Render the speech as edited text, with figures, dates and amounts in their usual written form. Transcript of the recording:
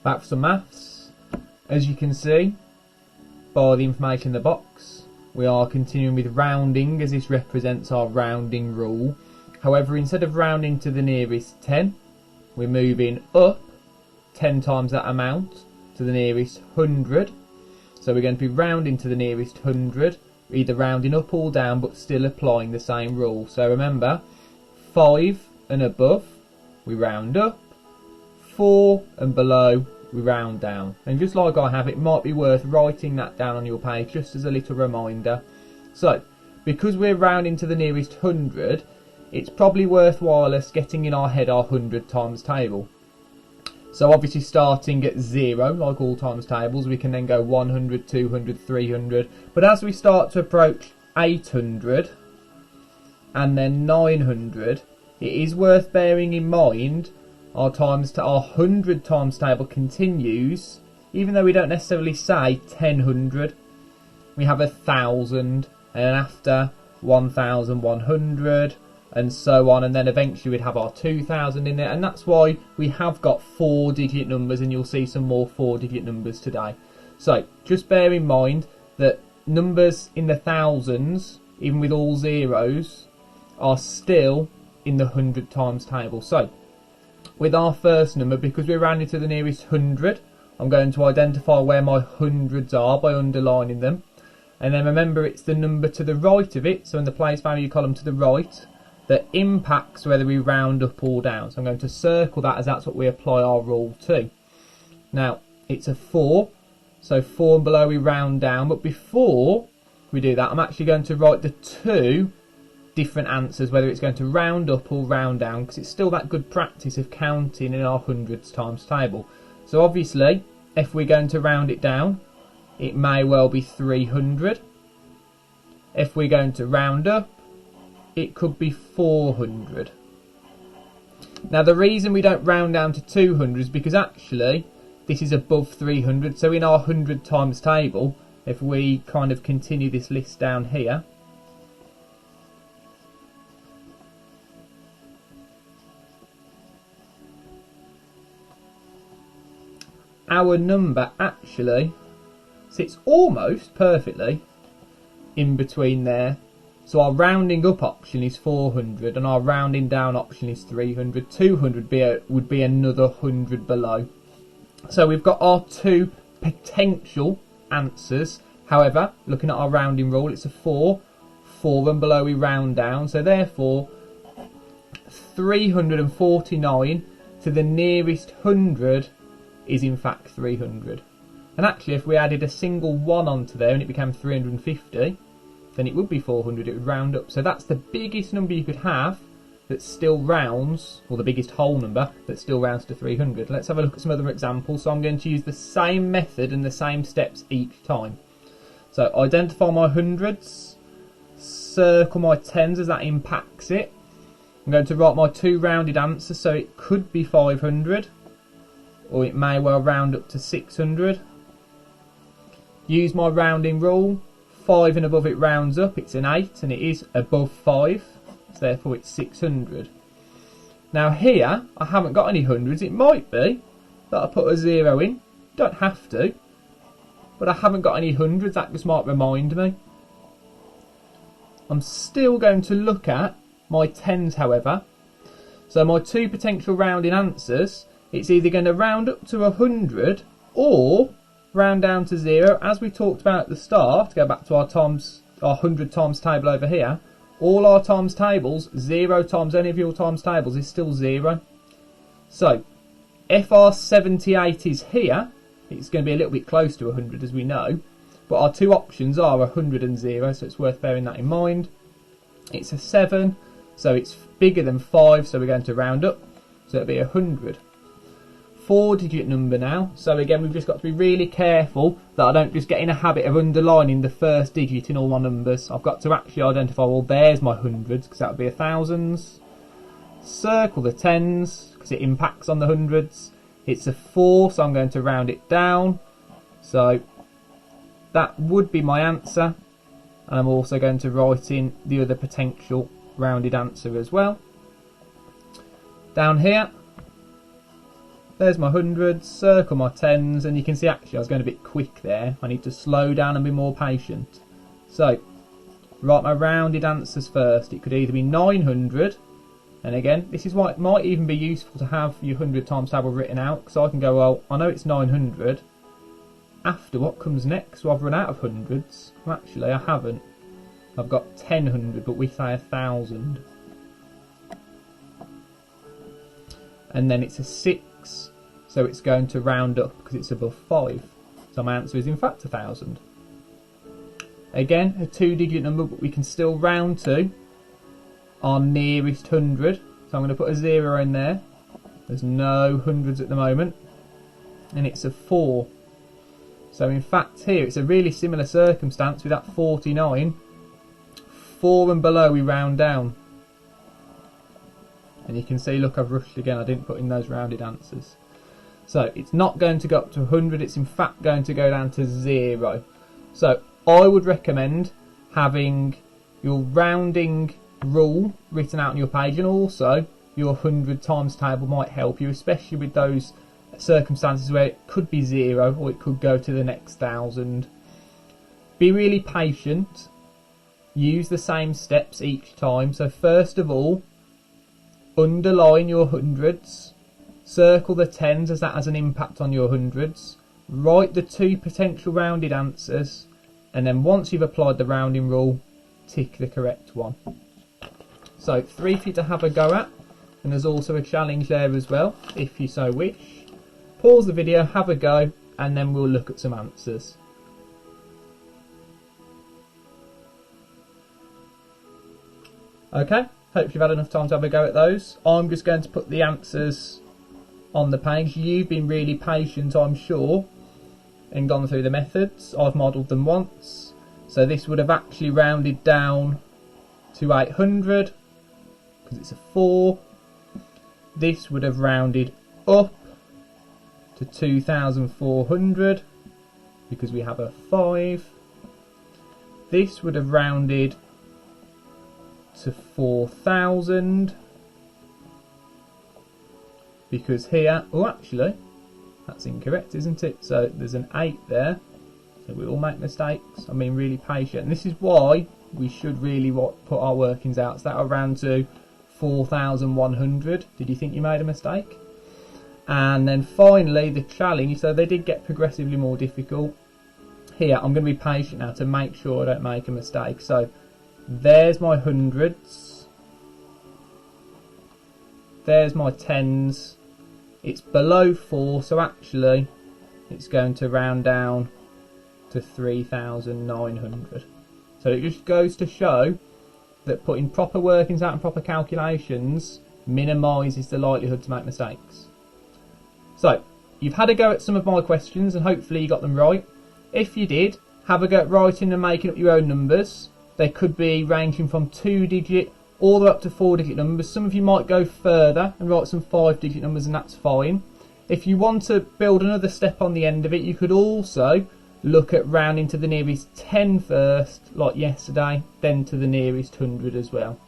Back for some maths. As you can see by the information in the box, we are continuing with rounding as this represents our rounding rule. However, instead of rounding to the nearest 10, we're moving up 10 times that amount to the nearest 100. So we're going to be rounding to the nearest 100, either rounding up or down, but still applying the same rule. So remember, 5 and above, we round up, 4 and below, we round down. And just like I have, it might be worth writing that down on your page just as a little reminder. So, because we're rounding to the nearest 100, it's probably worthwhile us getting in our head our 100 times table. So obviously starting at 0, like all times tables, we can then go 100, 200, 300. But as we start to approach 800 and then 900, it is worth bearing in mind our 100 times table continues, even though we don't necessarily say 1000. We have 1000, and then after 1100, and so on, and then eventually we'd have our 2000 in there, and that's why we have got 4-digit numbers, and you'll see some more 4-digit numbers today. So just bear in mind that numbers in the thousands, even with all zeros, are still in the 100 times table. So with our first number, because we're rounding to the nearest 100, I'm going to identify where my hundreds are by underlining them. And then remember, it's the number to the right of it, so in the place value column to the right, that impacts whether we round up or down. So I'm going to circle that as that's what we apply our rule to. Now, it's a 4, so 4 and below we round down, but before we do that, I'm actually going to write the 2 different answers, whether it's going to round up or round down, because it's still that good practice of counting in our hundreds times table. So obviously, if we're going to round it down, it may well be 300. If we're going to round up, it could be 400. Now the reason we don't round down to 200 is because actually this is above 300. So in our 100 times table, if we kind of continue this list down here, our number actually sits almost perfectly in between there. So our rounding up option is 400 and our rounding down option is 300. 200 would be another 100 below. So we've got our 2 potential answers. However, looking at our rounding rule, it's a 4. 4 and below we round down. So therefore, 349 to the nearest 100 is in fact 300. And actually, if we added a single 1 onto there and it became 350, then it would be 400, it would round up. So that's the biggest number you could have that still rounds, or the biggest whole number that still rounds to 300. Let's have a look at some other examples. So I'm going to use the same method and the same steps each time. So identify my hundreds, circle my tens as that impacts it. I'm going to write my 2 rounded answers, so it could be 500, or it may well round up to 600. Use my rounding rule. 5 and above it rounds up, it's an 8, and it is above 5, so therefore it's 600. Now here, I haven't got any hundreds. It might be that I put a 0 in. Don't have to, but I haven't got any hundreds. That just might remind me. I'm still going to look at my tens, however. So my 2 potential rounding answers, it's either going to round up to 100 or round down to 0. As we talked about at the start, go back to our 100 times table over here, all our times tables, 0 times any of your times tables is still 0. So if our 78 is here, it's going to be a little bit close to 100 as we know, but our 2 options are 100 and 0, so it's worth bearing that in mind. It's a 7, so it's bigger than 5, so we're going to round up, so it'll be 100. 4-digit number now, so again we've just got to be really careful that I don't just get in a habit of underlining the first digit in all my numbers. I've got to actually identify, well, there's my hundreds, because that would be a thousands. Circle the tens because it impacts on the hundreds. It's a 4, so I'm going to round it down, so that would be my answer, and I'm also going to write in the other potential rounded answer as well. Down here, there's my hundreds, circle my tens, and you can see actually I was going a bit quick there. I need to slow down and be more patient. So, write my rounded answers first. It could either be 900, and again, this is why it might even be useful to have your 100 times table written out, because I can go, well, I know it's 900. After, what comes next? Well, I've run out of hundreds. Well, actually, I haven't. I've got 1000, but we say 1000. And then it's a 6, so it's going to round up because it's above 5. So my answer is in fact 1000. Again, a 2-digit number, but we can still round to our nearest 100. So I'm going to put a 0 in there. There's no hundreds at the moment. And it's a 4. So in fact here it's a really similar circumstance with that 49. 4 and below we round down. And you can see, look, I've rushed again, I didn't put in those rounded answers. So it's not going to go up to 100, it's in fact going to go down to 0. So I would recommend having your rounding rule written out on your page, and also your 100 times table might help you, especially with those circumstances where it could be 0 or it could go to the next 1000. Be really patient, use the same steps each time. So first of all, underline your hundreds, circle the tens as that has an impact on your hundreds, write the 2 potential rounded answers, and then once you've applied the rounding rule, tick the correct one. So 3 for you to have a go at, and there's also a challenge there as well if you so wish. Pause the video, have a go, and then we'll look at some answers. Okay, hope you've had enough time to have a go at those. I'm just going to put the answers on the page. You've been really patient, I'm sure, and gone through the methods. I've modelled them once. So this would have actually rounded down to 800, because it's a 4. This would have rounded up to 2400 because we have a 5. This would have rounded to 4000 because here, oh actually that's incorrect, isn't it? So there's an 8 there, so we all make mistakes. I'm being really patient, and this is why we should really put our workings out. So that'll round to 4100. Did you think you made a mistake? And then finally the challenge, so they did get progressively more difficult. Here I'm going to be patient now to make sure I don't make a mistake. So there's my hundreds, there's my tens, it's below 4, so actually it's going to round down to 3900. So it just goes to show that putting proper workings out and proper calculations minimises the likelihood to make mistakes. So, you've had a go at some of my questions and hopefully you got them right. If you did, have a go at writing and making up your own numbers. They could be ranging from 2-digit all the way up to 4-digit numbers. Some of you might go further and write some 5-digit numbers, and that's fine. If you want to build another step on the end of it, you could also look at rounding to the nearest 10 first, like yesterday, then to the nearest 100 as well.